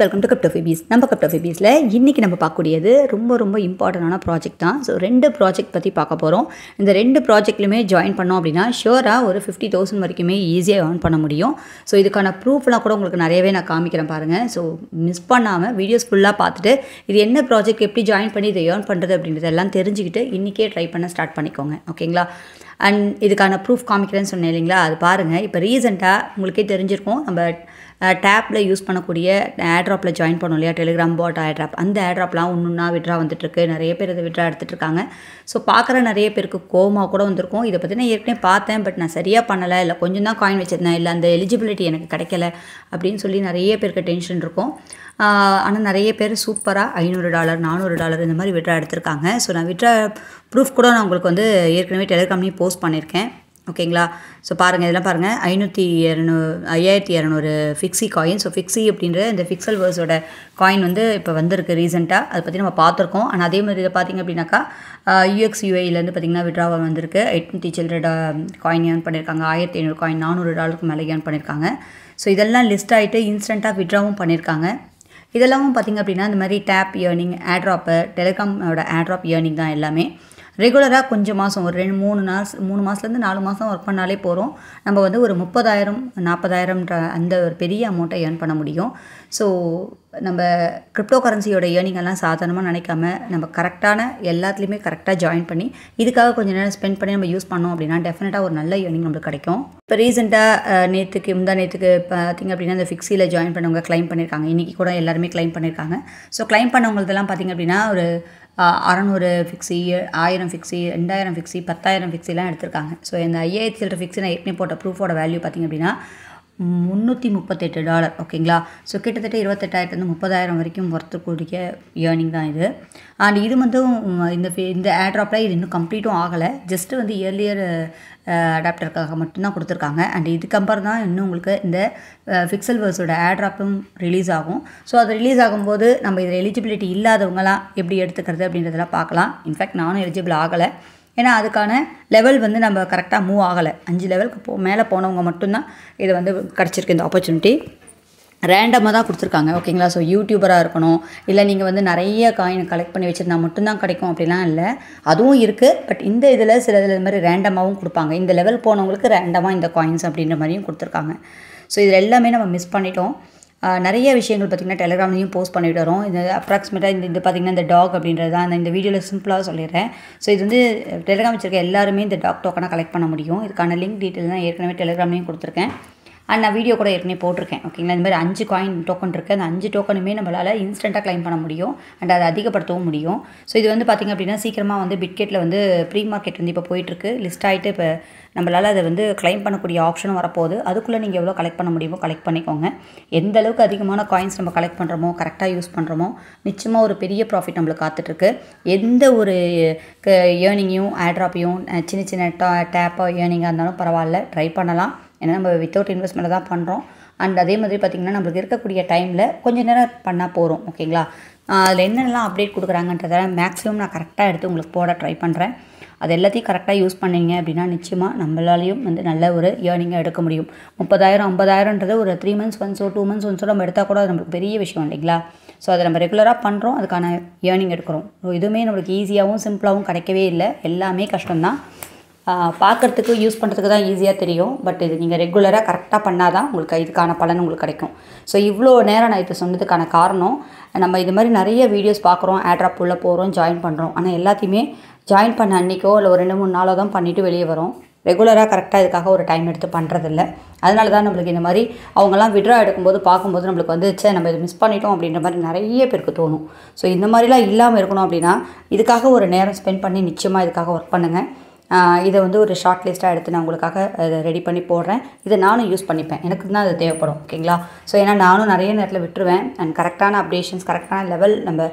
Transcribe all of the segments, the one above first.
Welcome to கிரிப்டோஃபிபீஸ். நம்ம கிரிப்டோஃபிபீஸில் இன்றைக்கி நம்ம பார்க்கக்கூடியது ரொம்ப இம்பார்ட்டண்டான ப்ராஜெக்ட் தான். ஸோ 2 ப்ராஜெக்ட் பற்றி பார்க்க போகிறோம். இந்த 2 ப்ராஜெக்ட்லையுமே ஜாயின் பண்ணோம் அப்படின்னா ஷூராக ஒரு 50,000 வரைக்குமே ஈஸியாக ஏர்ன் பண்ண முடியும். ஸோ இதுக்கான ப்ரூஃப்லாம் கூட உங்களுக்கு நிறையவே நான் காமிக்கிறேன் பாருங்கள். ஸோ மிஸ் பண்ணாமல் வீடியோஸ் ஃபுல்லாக பார்த்துட்டு இது என்ன ப்ராஜெக்ட், எப்படி ஜாயின் பண்ணி இதை ஏர்ன் பண்ணுறது அப்படின்றதெல்லாம் தெரிஞ்சுக்கிட்டு இன்றைக்கே ட்ரை பண்ண ஸ்டார்ட் பண்ணிக்கோங்க. ஓகேங்களா? அண்ட் இதுக்கான ப்ரூஃப் காமிக்கிறேன்னு சொன்னேன் இல்லைங்களா? அது பாருங்கள். இப்போ ரீசெண்டாக உங்களுக்கே தெரிஞ்சிருக்கும், நம்ம டேப்பில் யூஸ் பண்ணக்கூடிய ஏர்ட்ராப்பில் ஜாயின் பண்ணோம் இல்லையா, டெலிகிராம் பாட் ஏர்ட்ராப். அந்த ஏர்ட்ராப்லாம் ஒன்றுன்னா விட்ரா வந்துட்டுருக்கு. நிறைய பேர் இதை விட்ரா எடுத்துகிட்டு இருக்காங்க. ஸோ பார்க்குற நிறைய பேருக்கு கோவமாக கூட வந்திருக்கும். இதை பற்றி நான் ஏற்கனவே பார்த்தேன், பட் நான் சரியாக பண்ணலை, இல்லை கொஞ்சம் தான் காயின் வச்சுருந்தேன், இல்லை அந்த எலிஜிபிலிட்டி எனக்கு கிடைக்கல அப்படின்னு சொல்லி நிறைய பேருக்கு டென்ஷன் இருக்கும். ஆனால் நிறைய பேர் சூப்பராக $500 $400 இந்த மாதிரி விட்ரா எடுத்திருக்காங்க. ஸோ நான் விட்ரா ப்ரூஃப் கூட நான் உங்களுக்கு வந்து ஏற்கனவே டெலிகிராம்லேயும் போஸ்ட் பண்ணியிருக்கேன். ஓகேங்களா? ஸோ பாருங்கள், இதெல்லாம் பாருங்கள். 5200 ஃபிக்ஸி காயின். ஸோ ஃபிக்ஸி அப்படின்ற இந்த ஃபிக்சல் வேர்ஸோட காயின் வந்து இப்போ வந்திருக்கு ரீசெண்டாக. அதை பற்றி நம்ம பார்த்துருக்கோம். ஆனால் அதே மாதிரி இதை பார்த்திங்க அப்படின்னாக்கா UXUIலேருந்து பார்த்திங்கன்னா விட்ராவாக வந்திருக்கு. 800 சில்லற காயின் ஏர்ன் பண்ணியிருக்காங்க. 1500 காயின் $400 மேலே ஏர்ன் பண்ணியிருக்காங்க. ஸோ இதெல்லாம் லிஸ்ட் ஆகிட்டு இன்ஸ்டண்ட்டாக விட்ராவும் பண்ணியிருக்காங்க. இதெல்லாமும் பார்த்திங்க அப்படின்னா இந்த மாதிரி tape earning, airdrop, டெலிகிராமோட airdrop earning தான் எல்லாமே. ரெகுலராக கொஞ்சம் மாதம் ஒரு 3 மாதத்துலேருந்து 4 மாதம் ஒர்க் பண்ணாலே போகிறோம். நம்ம வந்து ஒரு 30,000 40,000ன்ற அந்த ஒரு பெரிய அமௌண்ட்டை ஏர்ன் பண்ண முடியும். ஸோ நம்ம கிரிப்டோ கரன்சியோட ஏர்னிங்கெல்லாம் சாதாரணமாக நினைக்காம நம்ம கரெக்டான எல்லாத்துலேயுமே கரெக்டாக ஜாயின் பண்ணி இதுக்காக கொஞ்சம் நேரம் ஸ்பெண்ட் பண்ணி நம்ம யூஸ் பண்ணோம் அப்படின்னா டெஃபினட்டாக ஒரு நல்ல ஏர்னிங் நம்மளுக்கு கிடைக்கும். இப்போ ரீசெண்டாக நேற்றுக்கு பார்த்திங்க அப்படின்னா இந்த ஃபிக்ஸியில் ஜாயின் பண்ணவங்க கிளைம் பண்ணியிருக்காங்க. இன்றைக்கி கூட எல்லாருமே கிளைம் பண்ணியிருக்காங்க. ஸோ கிளைம் பண்ணவங்களதெல்லாம் பார்த்திங்க அப்படின்னா ஒரு 600 ஃபிக்ஸி, 1000 ஃபிக்ஸி, 2000 ஃபிக்ஸி, 10,000 ஃபிக்ஸிலாம் எடுத்திருக்காங்க. ஸோ இந்த 5000 சில்லற ஃபிக்ஸி நான் ஏற்கனவே போட்ட ப்ரூஃபோட வேல்யூ பார்த்திங்க அப்படின்னா $338. ஓகேங்களா? ஸோ கிட்டத்தட்ட 28,000 30,000 வரைக்கும் ஒர்த்தக்கூடிய ஏர்னிங் தான் இது. அண்ட் இது வந்து இந்த ஏர்ட்ராப்பில் இது இன்னும் கம்ப்ளீட்டும் ஆகலை. ஜஸ்ட்டு வந்து இயர்லியர் அடாப்டருக்காக மட்டும்தான் கொடுத்துருக்காங்க. அண்ட் இதுக்கப்புறம் தான் இன்னும் உங்களுக்கு இந்த ஃபிக்சல் வேர்ஸோட ஏர்ட்ராப்பும் ரிலீஸ் ஆகும். ஸோ அது ரிலீஸ் ஆகும்போது நம்ம இதில் எலிஜிபிலிட்டி இல்லாதவங்களாம் எப்படி எடுத்துக்கிறது அப்படின்றதெல்லாம் பார்க்கலாம். இன்ஃபேக்ட் நானும் எலிஜிபிள் ஆகலை. ஏன்னா அதுக்கான லெவல் வந்து நம்ம கரெக்டாக மூவ் ஆகலை. 5 லெவலுக்கு மேலே போனவங்க மட்டும்தான் இது வந்து கிடச்சிருக்கு. இந்த ஆப்பர்ச்சுனிட்டி ரேண்டமாக தான் கொடுத்துருக்காங்க. ஓகேங்களா? ஸோ யூடியூபராக இருக்கணும், இல்லை நீங்கள் வந்து நிறைய காயின் கலெக்ட் பண்ணி வச்சுருந்தா மட்டும்தான் கிடைக்கும் அப்படிலாம் இல்லை. அதுவும் இருக்குது. பட் இந்த இதில் சில இது மாதிரி ரேண்டமாகவும் கொடுப்பாங்க. இந்த லெவல் போனவங்களுக்கு ரேண்டமாக இந்த காயின்ஸ் அப்படின்ற மாதிரியும் கொடுத்துருக்காங்க. ஸோ இதில் எல்லாமே நம்ம மிஸ் பண்ணிட்டோம். நிறைய விஷயங்கள் பார்த்திங்கன்னா டெலிகிராம்லேயும் போஸ்ட் பண்ணிட்டு வரோம். இது அப்ராக்சிமேட்டாக இது பார்த்திங்கன்னா இந்த டாக் அப்படின்றது தான் இந்த வீடியோவில் சிம்பிளாக சொல்லிடுறேன். ஸோ இது வந்து டெலிகிராம் வச்சுருக்க எல்லாருமே இந்த டாக் டோக்கனாக கலெக்ட் பண்ண முடியும். இதுக்கான லிங்க் டீட்டெயில் தான் ஏற்கனவே டெலிகிராம்லேயும் கொடுத்துருக்கேன். அண்ட் நான் வீடியோ கூட ஏற்கனவே போட்டிருக்கேன். ஓகேங்களா? இந்த மாதிரி 5 காயின் டோக்கன் இருக்குது. அந்த 5 டோக்கனுமே நம்மளால் இன்ஸ்டண்ட்டாக கிளைம் பண்ண முடியும். அண்ட் அதை அதிகப்படுத்தவும் முடியும். ஸோ இது வந்து பார்த்திங்க அப்படின்னா சீக்கிரமாக வந்து பிட்கெட்டில் வந்து ப்ரீ மார்க்கெட் வந்து இப்போ போயிட்டுருக்கு. லிஸ்ட் ஆகிட்டு இப்போ நம்மளால் அதை வந்து கிளைம் பண்ணக்கூடிய ஆப்ஷனும் வரப்போகுது. அதுக்குள்ளே நீங்கள் எவ்வளோ கலெக்ட் பண்ண முடியுமோ கலெக்ட் பண்ணிக்கோங்க. எந்த அளவுக்கு அதிகமான காயின்ஸ் நம்ம கலெக்ட் பண்ணுறோமோ, கரெக்டாக யூஸ் பண்ணுறோமோ, நிச்சயமாக ஒரு பெரிய ப்ராஃபிட் நம்மளுக்கு காத்துட்ருக்கு. எந்த ஒரு ஏர்னிங்கையும் ஏர்ட்ராப்பையும் சின்ன டேப்பாக ஏர்னிங்காக இருந்தாலும் பரவாயில்ல, ட்ரை பண்ணலாம். ஏன்னா நம்ம வித்தவுட் இன்வெஸ்ட்மெண்ட்டில் தான் பண்ணுறோம். அண்ட் அதே மாதிரி பார்த்திங்கன்னா நம்மளுக்கு இருக்கக்கூடிய டைமில் கொஞ்சம் நேரம் பண்ணால் போகிறோம். ஓகேங்களா? அதில் என்னென்னலாம் அப்டேட் கொடுக்குறாங்கன்றத மேக்ஸிமம் நான் கரெக்டாக எடுத்து உங்களுக்கு போட ட்ரை பண்ணுறேன். அது எல்லாத்தையும் கரெக்டாக யூஸ் பண்ணிங்க அப்படின்னா நிச்சயமாக நம்மளாலையும் வந்து நல்ல ஒரு ஏர்னிங்காக எடுக்க முடியும். 30,000 50,000ன்றது ஒரு 3 months ஒன்ஸோ 2 months ஒன்ஸோ நம்ம எடுத்தால் கூட அது நம்மளுக்கு பெரிய விஷயம் இல்லைங்களா? ஸோ அதை நம்ம ரெகுலராக பண்ணுறோம், அதுக்கான ஏர்னிங் எடுக்கிறோம். ஸோ இதுவுமே நம்மளுக்கு ஈஸியாகவும் சிம்பிளாகவும் கிடைக்கவே இல்லை. எல்லாமே கஷ்டம்தான். பார்க்குறதுக்கு யூஸ் பண்ணுறதுக்கு தான் ஈஸியாக தெரியும். பட் இது நீங்கள் ரெகுலராக கரெக்டாக பண்ணால் தான் உங்களுக்கு இதுக்கான பலன் உங்களுக்கு கிடைக்கும். ஸோ இவ்வளோ நேரம் நான் இதை சொன்னதுக்கான காரணம், நம்ம இது மாதிரி நிறைய வீடியோஸ் பார்க்குறோம், ஏர்ட்ராப் உள்ள போகிறோம், ஜாயின் பண்ணுறோம். ஆனால் எல்லாத்தையுமே ஜாயின் பண்ண அன்றைக்கோ இல்லை ஒரு 2-3 நாளோ தான் பண்ணிவிட்டு வெளியே வரோம். ரெகுலராக கரெக்டாக இதுக்காக ஒரு டைம் எடுத்து பண்ணுறதில்ல. அதனால தான் நம்மளுக்கு இந்த மாதிரி அவங்கெல்லாம் விட்ரா எடுக்கும்போது பார்க்கும்போது நம்மளுக்கு வந்து நம்ம இதை மிஸ் பண்ணிட்டோம் அப்படின்ற மாதிரி நிறைய பேருக்கு தோணும். ஸோ இந்த மாதிரிலாம் இல்லாமல் இருக்கணும் அப்படின்னா இதுக்காக ஒரு நேரம் ஸ்பெண்ட் பண்ணி நிச்சயமாக இதுக்காக ஒர்க் பண்ணுங்கள். இதை வந்து ஒரு ஷார்ட் லிஸ்ட்டாக எடுத்து நான் உங்களுக்காக அதை ரெடி பண்ணி போடுறேன். இதை நானும் யூஸ் பண்ணிப்பேன். எனக்கு தான் அது தேவைப்படும். ஓகேங்களா? ஸோ ஏன்னா நானும் நிறைய நேரத்தில் விட்டுருவேன். அண்ட் கரெக்டான அப்டேஷன்ஸ், கரெக்டான லெவல், நம்ம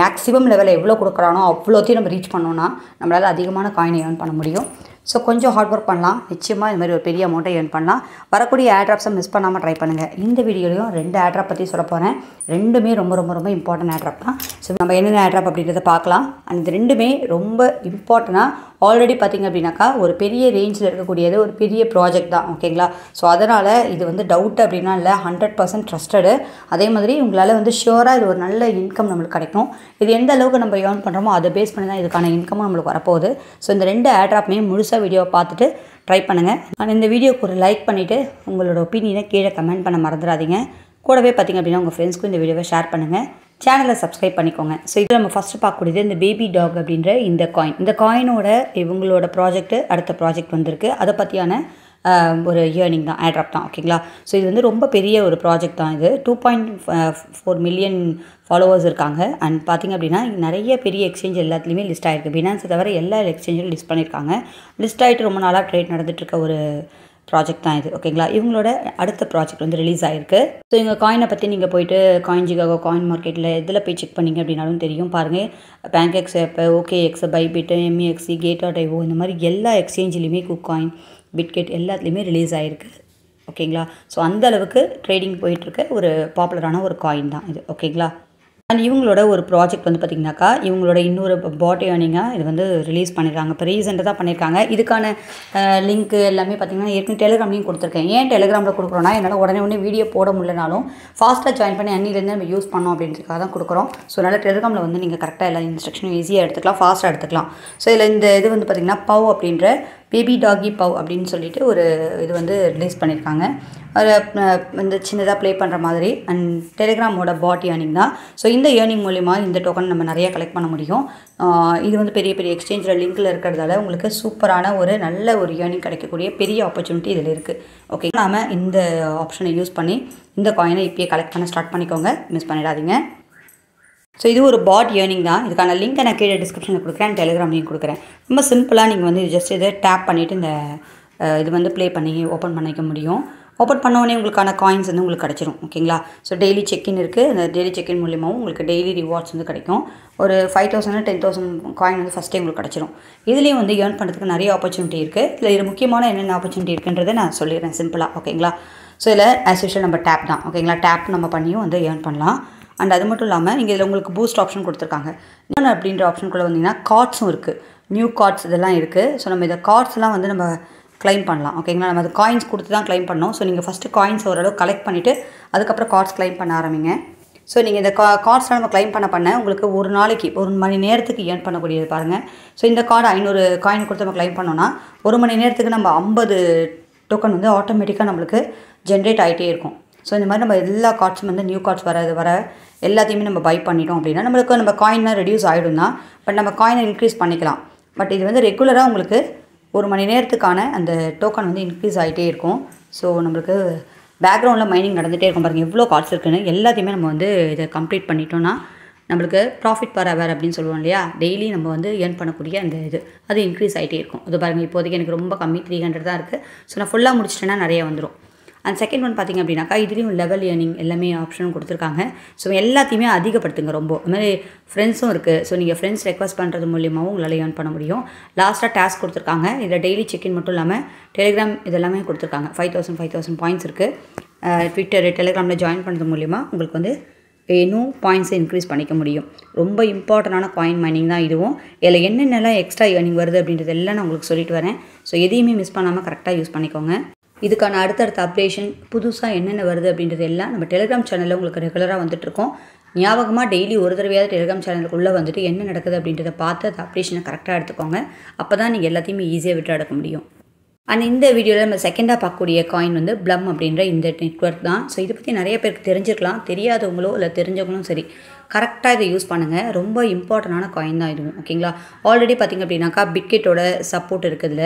மேக்ஸிமம் லெவலில் எவ்வளோ கொடுக்குறானோ அவ்வளோத்தையும் நம்ம ரீச் பண்ணோன்னா நம்மளால் அதிகமான காயினை ஏர்ன் பண்ண முடியும். ஸோ கொஞ்சம் ஹார்ட் ஒர்க் பண்ணலாம். நிச்சயமாக இந்த மாதிரி ஒரு பெரிய அமௌண்ட்டை ஏர்ன் பண்ணலாம். வரக்கூடிய ஏர்ட்ராப்ஸை மிஸ் பண்ணாமல் ட்ரை பண்ணுங்கள். இந்த வீடியோலையும் 2 ஏர்ட்ராப் பற்றி சொல்ல போகிறேன். ரெண்டுமே ரொம்ப இம்பார்ட்டன்ட் ஏர்ட்ராப் தான். ஸோ நம்ம என்னென்ன ஏர்ட்ராப் அப்படின்றத பார்க்கலாம். அண்ட் இது ரெண்டுமே ரொம்ப இம்பார்ட்டண்ட்டாக ஆல்ரெடி பார்த்திங்க அப்படின்னாக்கா ஒரு பெரிய ரேஞ்சில் இருக்கக்கூடியது ஒரு பெரிய ப்ராஜெக்ட் தான் ஓகேங்களா. ஸோ அதனால் இது வந்து டவுட் அப்படின்னா இல்லை, 100% ட்ரஸ்டடு. அதே மாதிரி உங்களால் வந்து ஷியோராக இது ஒரு நல்ல இன்கம் நம்மளுக்கு கிடைக்கும். இது எந்த அளவுக்கு நம்ம ஏர்ன் பண்ணுறோமோ அதை பேஸ் பண்ணி தான் இதுக்கான இன்கமும் நம்மளுக்கு வரப்போகுது. ஸோ இந்த 2 ஏர்ட்ராப்புமே முழுசாக வீடியோவை பார்த்துட்டு ட்ரை பண்ணுங்கள். ஆனால் இந்த வீடியோக்கு ஒரு லைக் பண்ணிவிட்டு உங்களோட ஒப்பீனியனை கீழே கமெண்ட் பண்ண மறந்துடாதீங்க. கூடவே பார்த்திங்க அப்படின்னா உங்கள் ஃப்ரெண்ட்ஸ்க்கும் இந்த வீடியோவை ஷேர் பண்ணுங்கள். சேனலை சப்ஸ்கிரைப் பண்ணிக்கோங்க. ஸோ இது நம்ம ஃபஸ்ட்டு பார்க்கக்கூடியது இந்த பேபி டாக் அப்படின்ற இந்த காயின். இந்த காயினோட இவங்களோட ப்ராஜெக்ட்டு அடுத்த ப்ராஜெக்ட் வந்திருக்கு. அதை பற்றியான ஒரு இயர்னிங் தான், ஏர்ட்ராப் தான் ஓகேங்களா. ஸோ இது வந்து ரொம்ப பெரிய ஒரு ப்ராஜெக்ட் தான். இது 2.4 மில்லியன் ஃபாலோவர்ஸ் இருக்காங்க. அண்ட் பார்த்திங்க அப்படின்னா நிறைய பெரிய எக்ஸ்சேஞ்ச் எல்லாத்துலேயுமே லிஸ்ட் ஆகிருக்கு. பினான்ஸை தவிர எல்லா எக்ஸ்சேஞ்சிலும் லிஸ்ட் பண்ணியிருக்காங்க. லிஸ்ட் ஆகிட்டு ரொம்ப நாளாக ட்ரேட் நடந்துகிட்ருக்க ஒரு ப்ராஜெக்ட் தான் இது ஓகேங்களா. இவங்களோட அடுத்த ப்ராஜெக்ட் வந்து ரிலீஸ் ஆகிருக்கு. ஸோ இவங்க காயினை பற்றி நீங்கள் போய்ட்டு காயின் ஜிகாகோ, காயின் மார்க்கெட்டில் இதில் போய் செக் பண்ணிங்க அப்படின்னாலும் தெரியும். பாருங்கள், பேங்க்எக்ஸ் ஆப்பு, OKX, பைபிட், MEXC, Gate.io இந்த மாதிரி எல்லா எக்ஸ்சேஞ்சிலையுமே KuCoin, Bitget எல்லாத்துலேயுமே ரிலீஸ் ஆகிருக்கு ஓகேங்களா. ஸோ அந்த அளவுக்கு ட்ரேடிங் போயிட்டுருக்க ஒரு பாப்புலரான ஒரு காயின் தான் இது ஓகேங்களா. அண்ட் இவங்களோட ஒரு ப்ராஜெக்ட் வந்து பார்த்திங்கனாக்கா இவங்களோட இன்னொரு பாட் ஏர்னிங்காக இது வந்து ரிலீஸ் பண்ணியிருக்காங்க. இப்போ ரீசெண்டாக தான் பண்ணியிருக்காங்க. இதுக்கான லிங்க் எல்லாமே பார்த்திங்கன்னா ஏற்கனவே டெலிகிராம்லையும் கொடுத்துருக்கேன். ஏன் டெலிகிராமில் கொடுக்குறோன்னா என்னால் உடனே வீடியோ போட முடியலனாலும் ஃபாஸ்ட்டாக ஜாயின் பண்ணி அன்னிலேருந்து நம்ம யூஸ் பண்ணோம் அப்படின்றதுக்காக தான் கொடுக்குறோம். ஸோ அதனால் டெலிகிராமில் வந்து நீங்கள் கரெக்டாக எல்லா இன்ஸ்ட்ரக்ஷனும் ஈஸியாக எடுத்துக்கலாம், ஃபாஸ்ட்டாக எடுத்துக்கலாம். ஸோ இதில் இந்த இது வந்து பார்த்திங்கன்னா பவ் அப்படின்ற பேபி டாகி பவ் அப்படின்னு சொல்லிட்டு ஒரு இது வந்து ரிலீஸ் பண்ணியிருக்காங்க. இந்த சின்னதாக ப்ளே பண்ணுற மாதிரி. அண்ட் டெலிகிராமோட பாட் ஏர்னிங் தான். ஸோ இந்த ஏர்னிங் மூலிமா இந்த டோக்கன் நம்ம நிறையா கலெக்ட் பண்ண முடியும். இது வந்து பெரிய பெரிய எக்ஸ்சேஞ்சில் லிங்கில் இருக்கிறதால உங்களுக்கு சூப்பரான ஒரு நல்ல ஒரு ஏர்னிங் கிடைக்கக்கூடிய பெரிய ஆப்பர்ச்சுனிட்டி இதில் இருக்குது ஓகே. நாம் இந்த ஆப்ஷனை யூஸ் பண்ணி இந்த காயினை இப்போயே கலெக்ட் பண்ண ஸ்டார்ட் பண்ணிக்கோங்க, மிஸ் பண்ணிடாதீங்க. ஸோ இது ஒரு பாட் ஏர்னிங் தான். இதுக்கான லிங்க்கை நான் கீழே டிஸ்கிரிப்ஷனில் கொடுக்குறேன், டெலிகிராம் லிங்க் கொடுக்குறேன். ரொம்ப சிம்பிளாக நீங்கள் வந்து ஜஸ்ட் இதை டேப் பண்ணிவிட்டு இந்த இது வந்து ப்ளே பண்ணி ஓப்பன் பண்ணிக்க முடியும். ஓப்பன் பண்ணோடனே உங்களுக்கான காயின்ஸ் வந்து உங்களுக்கு கிடச்சிரும் ஓகேங்களா. ஸோ டெய்லி செக்இன் இருக்குது. அந்த டெய்லி செக்இன் மூலியமாகவும் உங்களுக்கு டெய்லி ரிவார்ட்ஸ் வந்து கிடைக்கும். ஒரு 5,000 10,000 காயின் வந்து ஃபஸ்ட்டே உங்களுக்கு கிடச்சிரும். இதுலேயும் வந்து ஏர்ன் பண்ணுறதுக்கு நிறைய ஆப்பர்ச்சுனிட்டி இருக்குது. இது முக்கியமான என்னென்ன ஆப்பர்ச்சுனிட்டி இருக்குன்றதை நான் சொல்லிடுறேன் சிம்பிளாக ஓகேங்களா. ஸோ இதில் ஆஸ் யூஷுவல் நம்ம டேப் தான் ஓகேங்களா. டேப் நம்ம பண்ணியும் வந்து ஏர்ன் பண்ணலாம். அண்ட் அது மட்டும் இல்லாமல் இங்கே இதில் உங்களுக்கு பூஸ்ட் ஆப்ஷன் கொடுத்துருக்காங்க. இன்னொன்று அப்படின்ற ஆப்ஷனுக்குள்ளே வந்தீங்கன்னா கார்ட்ஸும் இருக்குது, நியூ கார்ட்ஸ் இதெல்லாம் இருக்குது. ஸோ நம்ம இதை கார்ட்ஸ்லாம் வந்து நம்ம கிளைம் பண்ணலாம் ஓகேங்களா. நம்ம அது காயின்ஸ் கொடுத்து தான் கிளைம் பண்ணோம். ஸோ நீங்கள் ஃபஸ்ட்டு காயின்ஸ் ஓரளவு கலெக்ட் பண்ணிவிட்டு அதுக்கப்புறம் கார்ட்ஸ் கிளைம் பண்ண ஆரம்பிங்க. ஸோ நீங்கள் இந்த கார்ட்ஸ்லாம் நம்ம கிளைம் பண்ண உங்களுக்கு ஒரு நாளைக்கு 1 மணி நேரத்துக்கு ஏர்ன் பண்ணக்கூடியது பாருங்கள். ஸோ இந்த கார்டு 500 காயின் கொடுத்து நம்ம கிளைம் பண்ணோன்னா 1 மணி நேரத்துக்கு நம்ம 50 டோக்கன் வந்து ஆட்டோமேட்டிக்காக நம்மளுக்கு ஜென்ரேட் ஆகிட்டே இருக்கும். ஸோ இந்த மாதிரி நம்ம எல்லா கார்ட்ஸும் வந்து நியூ கார்ட்ஸ் வர எல்லாத்தையுமே நம்ம பை பண்ணிட்டோம் அப்படின்னா நம்ம காயின்லாம் ரெடியூஸ் ஆகிடும் தான். பட் நம்ம காயினை இன்க்ரீஸ் பண்ணிக்கலாம். பட் இது வந்து ரெகுலராக உங்களுக்கு 1 மணி நேரத்துக்கான அந்த டோக்கன் வந்து இன்க்ரீஸ் ஆகிட்டே இருக்கும். ஸோ நம்மளுக்கு பேக்ரவுண்டில் மைனிங் நடந்துகிட்டே இருக்கும். பாருங்கள் எவ்வளோ கார்ட்ஸ் இருக்குன்னு. எல்லாத்தையுமே நம்ம வந்து இதை கம்ப்ளீட் பண்ணிட்டோன்னா நம்மளுக்கு ப்ராஃபிட் பர் ஹவர் அப்படின்னு சொல்லுவோம் இல்லையா. டெய்லி நம்ம வந்து ஏர்ன் பண்ணக்கூடிய அந்த இது அது இன்க்ரீஸ் ஆகிட்டே இருக்கும். அது பாருங்கள் இப்போதைக்கு எனக்கு ரொம்ப கம்மி 300 தான் இருக்குது. ஸோ நான் ஃபுல்லாக முடிச்சிட்டேன்னா நிறைய வந்துடும். அண்ட் செகண்ட் ஒன் பார்த்திங்க அப்படின்னாக்கா இதுலேயும் லெவல் ஏர்னிங் எல்லாமே ஆப்ஷனும் கொடுத்துருக்காங்க. ஸோ எல்லாத்தையுமே அதிகப்படுத்துங்க ரொம்ப. அதுமாதிரி ஃப்ரெண்ட்ஸும் இருக்குது. ஸோ நீங்கள் ஃப்ரெண்ட்ஸ் ரெக்வஸ்ட் பண்ணுறது மூலியமாகவும் உங்களால் ஏர்ன் பண்ண முடியும். லாஸ்ட்டாக டாஸ்க் கொடுத்துருக்காங்க. இதில் டெய்லி செக்இன் மட்டும் இல்லாமல் டெலிகிராம் இதெல்லாமே கொடுத்துருக்காங்க. 5,000 பாயிண்ட்ஸ் இருக்குது. ட்விட்டர், டெலிகிராமில் ஜாயின் பண்ணுறது மூலிமா உங்களுக்கு வந்து இன்னும் பாயிண்ட்ஸை இன்க்ரீஸ் பண்ணிக்க முடியும். ரொம்ப இம்பார்ட்டண்டான காயின் மைனிங் தான் இதுவும். இதில் என்னென்னலாம் எக்ஸ்ட்ரா ஏர்னிங் வருது அப்படின்றது எல்லாம் நான் உங்களுக்கு சொல்லிட்டு வரேன். ஸோ எதையுமே மிஸ் பண்ணாமல் கரெக்டாக யூஸ் பண்ணிக்கோங்க. இதுக்கான அடுத்தடுத்த அப்டேஷன் புதுசாக என்னென்ன வருது அப்படின்றது எல்லாம் நம்ம டெலிகிராம் சேனலில் உங்களுக்கு ரெகுலராக வந்துட்டுருக்கோம். ஞாபகமாக டெய்லி ஒரு தடவையாவது டெலிகிராம் சேனலுக்குள்ளே வந்துட்டு என்ன நடக்குது அப்படின்றத பார்த்து அந்த அப்டேஷனை கரெக்டாக எடுத்துக்கோங்க. அப்போ தான் நீங்கள் எல்லாத்தையுமே ஈஸியாக விட்டு எடுக்க முடியும். அண்ட் இந்த வீடியோவில் நம்ம செகண்டாக பார்க்கக்கூடிய காயின் வந்து ப்ளம் அப்படின்ற இந்த நெட்வொர்க் தான். ஸோ இதை பற்றி நிறைய பேருக்கு தெரிஞ்சிருக்கலாம். தெரியாதவங்களோ இல்லை தெரிஞ்சவங்களும் சரி கரெக்டாக இதை யூஸ் பண்ணுங்கள். ரொம்ப இம்பார்ட்டண்டான காயின் தான் இதுவும் ஓகேங்களா. ஆல்ரெடி பார்த்திங்க அப்படின்னாக்கா பிட்கெட்டோட சப்போர்ட் இருக்குதுல.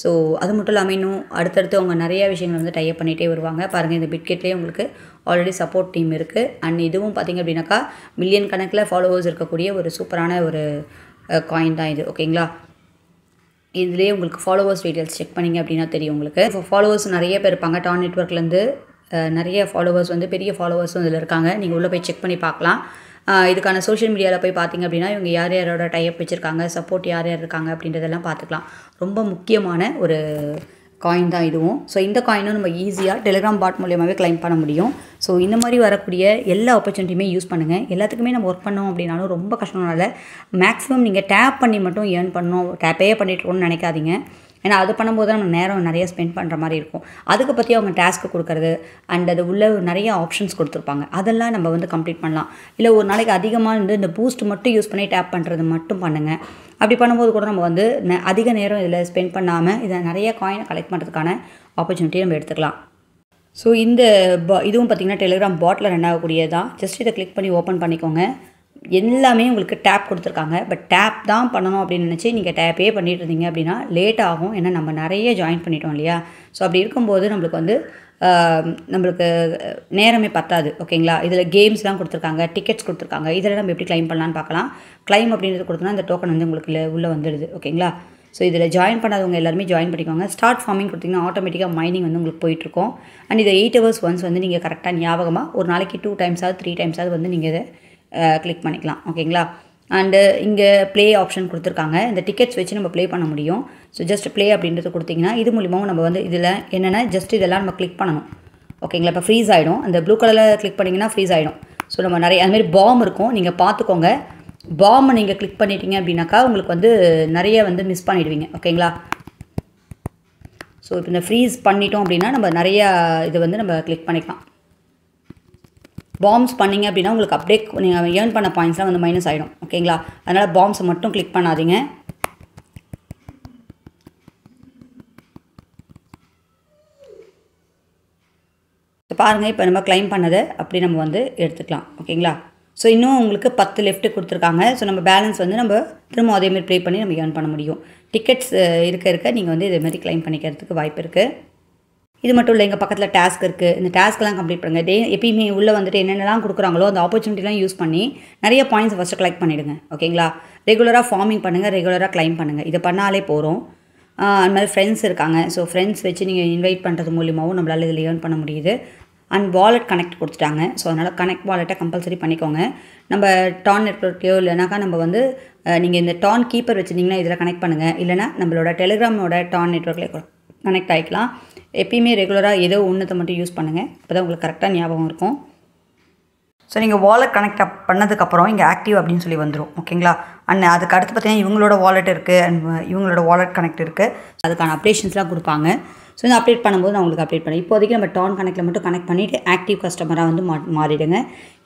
ஸோ அது மட்டும் இல்லாமல் இன்னும் அடுத்தடுத்து அவங்க நிறையா விஷயங்கள் வந்து டைப் பண்ணிகிட்டே வருவாங்க. பாருங்கள் இந்த பிட்கெட்லேயே உங்களுக்கு ஆல்ரெடி சப்போர்ட் டீம் இருக்குது. அண்ட் இதுவும் பார்த்திங்க அப்படின்னாக்கா மில்லியன் கணக்கில் ஃபாலோவர்ஸ் இருக்கக்கூடிய ஒரு சூப்பரான ஒரு காயின் தான் இது ஓகேங்களா. இதுலேயே உங்களுக்கு ஃபாலோவர்ஸ் டீட்டெயில்ஸ் செக் பண்ணிங்க அப்படின்னா தெரியும் உங்களுக்கு. இப்போ ஃபாலோவர்ஸ் நிறைய பேர் இருப்பாங்க. டான் நெட்வொர்க்லேருந்து நிறைய ஃபாலோவர்ஸ் வந்து பெரிய ஃபாலோவர்ஸும் இதில் இருக்காங்க. நீங்கள் உள்ளே போய் செக் பண்ணி பார்க்கலாம். இதுக்கான சோஷியல் மீடியாவில் போய் பார்த்திங்க அப்படின்னா இவங்க யார் யாரோட டைப் வச்சுருக்காங்க, சப்போர்ட் யார் யார் இருக்காங்க அப்படின்றதெல்லாம் பார்த்துக்கலாம். ரொம்ப முக்கியமான ஒரு காயின் தான் இதுவும். ஸோ இந்த காயினும் நம்ம ஈஸியாக டெலிகிராம் பாட் மூலியமாகவே கிளைம் பண்ண முடியும். ஸோ இந்த மாதிரி வரக்கூடிய எல்லா ஆப்பர்ச்சுனிட்டியுமே யூஸ் பண்ணுங்கள். எல்லாத்துக்குமே நம்ம ஒர்க் பண்ணோம் அப்படின்னாலும் ரொம்ப கஷ்டம்னால மேக்ஸிமம் நீங்கள் டேப் பண்ணி மட்டும் ஏர்ன் பண்ணணும், டேப்பே பண்ணிட்டுருக்கணும்னு நினைக்காதீங்க. ஏன்னா அது பண்ணும்போது தான் நம்ம நேரம் நிறைய ஸ்பெண்ட் பண்ணுற மாதிரி இருக்கும். அதுக்கு பற்றி அவங்க டாஸ்க்கு கொடுக்குறது அண்ட் அது உள்ள நிறைய ஆப்ஷன்ஸ் கொடுத்துருப்பாங்க, அதெல்லாம் நம்ம வந்து கம்ப்ளீட் பண்ணலாம். இல்லை ஒரு நாளைக்கு அதிகமாக வந்து இந்த பூஸ்ட் மட்டும் யூஸ் பண்ணி டேப் பண்ணுறது மட்டும் பண்ணுங்கள். அப்படி பண்ணும்போது கூட நம்ம வந்து அதிக நேரம் இதில் ஸ்பெண்ட் பண்ணாமல் இதை நிறைய காயினை கலெக்ட் பண்ணுறதுக்கான ஆப்பர்ச்சுனிட்டியை நம்ம எடுத்துக்கலாம். ஸோ இந்த இதுவும் பார்த்திங்கன்னா டெலிகிராம் பாட்டில் ரன் ஆகக்கூடியது தான். ஜஸ்ட் இதை கிளிக் பண்ணி ஓப்பன் பண்ணிக்கோங்க. எல்லாமே உங்களுக்கு டேப் கொடுத்துருக்காங்க. பட் டேப் தான் பண்ணணும் அப்படின்னு நினச்சி நீங்கள் டேப்பே பண்ணிட்டு இருந்தீங்க அப்படின்னா லேட் ஆகும். ஏன்னா நம்ம நிறைய ஜாயின் பண்ணிட்டோம் இல்லையா. ஸோ அப்படி இருக்கும்போது நம்மளுக்கு வந்து நம்மளுக்கு நேரமே பத்தாது. ஓகேங்களா. இதில் கேம்ஸ்லாம் கொடுத்துருக்காங்க, டிக்கெட்ஸ் கொடுத்துருக்காங்க. இதில் நம்ம எப்படி கிளைம் பண்ணலான்னு பார்க்கலாம். கிளைம் அப்படின்றது கொடுத்தோன்னா இந்த டோக்கன் வந்து உங்களுக்கு உள்ளே வந்துடுது. ஓகேங்களா. ஸோ இதில் ஜாயின் பண்ணாதவங்க எல்லாருமே ஜாயின் பண்ணிக்கோங்க. ஸ்டார்ட் ஃபார்மிங் கொடுத்திங்கன்னா ஆட்டோமேட்டிக்காக மைனிங் வந்து உங்களுக்கு போயிட்டுருக்கும். அண்ட் இதை 8 hours ஒன்ஸ் வந்து நீங்கள் கரெக்டாக ஞாபகமாக ஒரு நாளைக்கு 2 times 3 times வந்து நீங்கள் இதை கிளிக் பண்ணிக்கலாம். ஓகேங்களா. அண்டு இங்கே ப்ளே ஆப்ஷன் கொடுத்துருக்காங்க. இந்த டிக்கெட்ஸ் வச்சு நம்ம ப்ளே பண்ண முடியும். ஸோ ஜஸ்ட் ப்ளே அப்படின்றது கொடுத்திங்கன்னா இது மூலியமாகவும் நம்ம வந்து இதில் என்னென்னா ஜஸ்ட் இதெல்லாம் நம்ம கிளிக் பண்ணணும். ஓகேங்களா. இப்போ ஃப்ரீஸ் ஆகிடும். அந்த ப்ளூ கலரில் கிளிக் பண்ணிங்கன்னா ஃப்ரீஸ் ஆகிடும். ஸோ நம்ம நிறைய அதுமாதிரி பாம் இருக்கும், நீங்கள் பார்த்துக்கோங்க. பாம்பை நீங்கள் கிளிக் பண்ணிட்டீங்க அப்படின்னாக்கா உங்களுக்கு வந்து நிறைய வந்து மிஸ் பண்ணிடுவீங்க. ஓகேங்களா. ஸோ இப்போ இந்த ஃப்ரீஸ் பண்ணிட்டோம் அப்படின்னா நம்ம நிறையா இது வந்து நம்ம கிளிக் பண்ணிக்கலாம். பாம்ஸ் பண்ணிங்க அப்படின்னா உங்களுக்கு அப்படியே நீங்கள் ஏர்ன் பண்ண பாயிண்ட்ஸ்லாம் வந்து மைனஸ் ஆகிடும். ஓகேங்களா. அதனால் பாம்ஸை மட்டும் கிளிக் பண்ணாதீங்க. பாருங்கள், இப்போ நம்ம கிளைம் பண்ணதை அப்படி நம்ம வந்து எடுத்துக்கலாம். ஓகேங்களா. ஸோ இன்னும் உங்களுக்கு 10 லெஃப்ட்டு கொடுத்துருக்காங்க. ஸோ நம்ம பேலன்ஸ் வந்து நம்ம திரும்ப அதேமாதிரி ப்ளே பண்ணி நம்ம ஏர்ன் பண்ண முடியும். டிக்கெட்ஸ் இருக்க நீங்கள் வந்து இதேமாதிரி கிளைம் பண்ணிக்கிறதுக்கு வாய்ப்பு இருக்குது. இது மட்டும் இல்லை, எங்கள் பக்கத்தில் டாஸ்க் இருக்குது. இந்த டாஸ்க்கெலாம் கம்ப்ளீட் பண்ணுங்கள். எப்பயுமே உள்ளே வந்துட்டு என்னென்னலாம் கொடுக்குறாங்களோ அந்த ஆப்பர்ச்சுனிட்டிலாம் யூஸ் பண்ணி நிறைய பாயிண்ட்ஸ் ஃபஸ்ட்டு கலெக்ட் பண்ணிவிடுங்க. ஓகேங்களா. ரெகுலராக ஃபார்மிங் பண்ணுங்கள், ரெகுலராக கிளைம் பண்ணுங்கள். இதை பண்ணாலே போகிறோம். அது மாதிரி ஃப்ரெண்ட்ஸ் இருக்காங்க. ஸோ ஃப்ரெண்ட்ஸ் வச்சு நீங்கள் இன்வைட் பண்ணுறது மூலியமாகவும் நம்மளால் இதில் ஏர்ன் பண்ண முடியுது. அண்ட் வாலெட் கனெக்ட் கொடுத்துட்டாங்க. ஸோ அதனால் கனெக்ட் வாலெட்டை கம்பல்சரி பண்ணிக்கோங்க. நம்ம டான் நெட்வொர்க்கையோ இல்லைனாக்கா நம்ம வந்து நீங்கள் இந்த டான் கீப்பர் வச்சுருந்தீங்கன்னா இதில் கனெக்ட் பண்ணுங்கள். இல்லைனா நம்மளோட டெலிகிராமோட டான் நெட்வொர்க்கில் கனெக்ட் ஆகிக்கலாம். எப்பயுமே ரெகுலராக ஏதோ ஒன்றத்தை மட்டும் யூஸ் பண்ணுங்கள். அப்போ தான் உங்களுக்கு கரெக்டாக ஞாபகம் இருக்கும். ஸோ நீங்கள் வாலெட் கனெக்ட் பண்ணதுக்கப்புறம் இங்கே ஆக்டிவ் அப்படின்னு சொல்லி வந்துடும். ஓகேங்களா. அண்ட் அதுக்கு அடுத்து பார்த்தீங்கன்னா இவங்களோட வாலெட் இருக்குது அண்ட் இவங்களோட வாலெட் கனெக்ட் இருக்குது. அதுக்கான அப்டேஷன்ஸ்லாம் கொடுப்பாங்க. ஸோ இந்த அப்டேட் பண்ணும்போது நான் உங்களுக்கு அப்டேட் பண்ணேன். இப்போதைக்கு நம்ம டான் கனெக்டில் மட்டும் கனெக்ட் பண்ணிவிட்டு ஆக்டிவ் கஸ்டமராக வந்து மாறிடுங்க.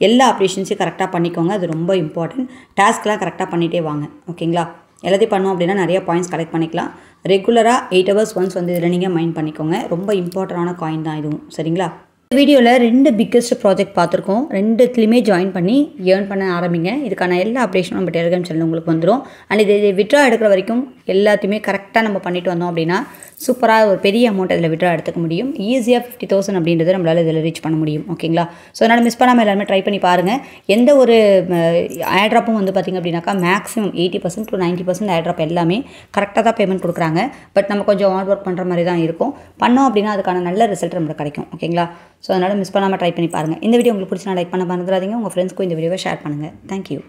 எல்லா அப்டேஷன்ஸையும் கரெக்டாக பண்ணிக்கோங்க. அது ரொம்ப இம்பார்ட்டன்ட். டாஸ்க்லாம் கரெக்டாக பண்ணிகிட்டே வாங்க. ஓகேங்களா. எல்லாத்தையும் பண்ணோம் அப்படின்னா நிறைய பாயிண்ட்ஸ் கலெக்ட் பண்ணிக்கலாம். ரெகுலராக 8 hours ஒன்ஸ் வந்து இதில் நீங்கள் மைண்ட் பண்ணிக்கோங்க. ரொம்ப இம்பார்ட்டண்டான காயின் தான் இதுவும். சரிங்களா. இந்த வீடியோவில் 2 பிக்கஸ்ட் ப்ராஜெக்ட் பார்த்துருக்கோம். 2த்துலையுமே ஜாயின் பண்ணி ஏர்ன் பண்ண ஆரம்பிங்க. இதுக்கான எல்லா அப்டேஷனும் நம்ம டெலிகிராம் சேனல் உங்களுக்கு வந்துடும். அண்ட் இது விட்ரா எடுக்கிற வரைக்கும் எல்லாத்தையுமே கரெக்டாக நம்ம பண்ணிட்டு வந்தோம் அப்படின்னா சூப்பராக ஒரு பெரிய அமௌண்ட் இதில் விட்ரா எடுத்துக்க முடியும். ஈஸியாக 50,000 அப்படின்றத நம்மளால் இதில் ரீச் பண்ண முடியும். ஓகேங்களா. ஸோ அதனால் மிஸ் பண்ணாமல் எல்லாருமே ட்ரை பண்ணி பாருங்கள். எந்த ஒரு ஏர்ட்ராப்பும் வந்து பார்த்திங்க அப்படின்னாக்கா மேக்ஸிமம் 80% to 90% ஏர்ட்ராப் எல்லாமே கரெக்டாக தான் பேமெண்ட் கொடுக்குறாங்க. பட் நம்ம கொஞ்சம் ஹார்ட் ஒர்க் பண்ணுற மாதிரி தான் இருக்கும். பண்ணோம் அப்படின்னா அதுக்கான நல்ல ரிசல்ட் நம்மளுக்கு கிடைக்கும். ஓகேங்களா. ஸோ அதனால் மிஸ் பண்ணாமல் ட்ரை பண்ணி பாருங்கள். இந்த வீடியோ உங்களுக்கு பிடிச்சா லைக் பண்ண மறந்துடாதீங்க. உங்கள் ஃப்ரெண்ட்ஸ்க்கும் இந்த வீடியோவை ஷேர் பண்ணுங்கள். தேங்க்யூ.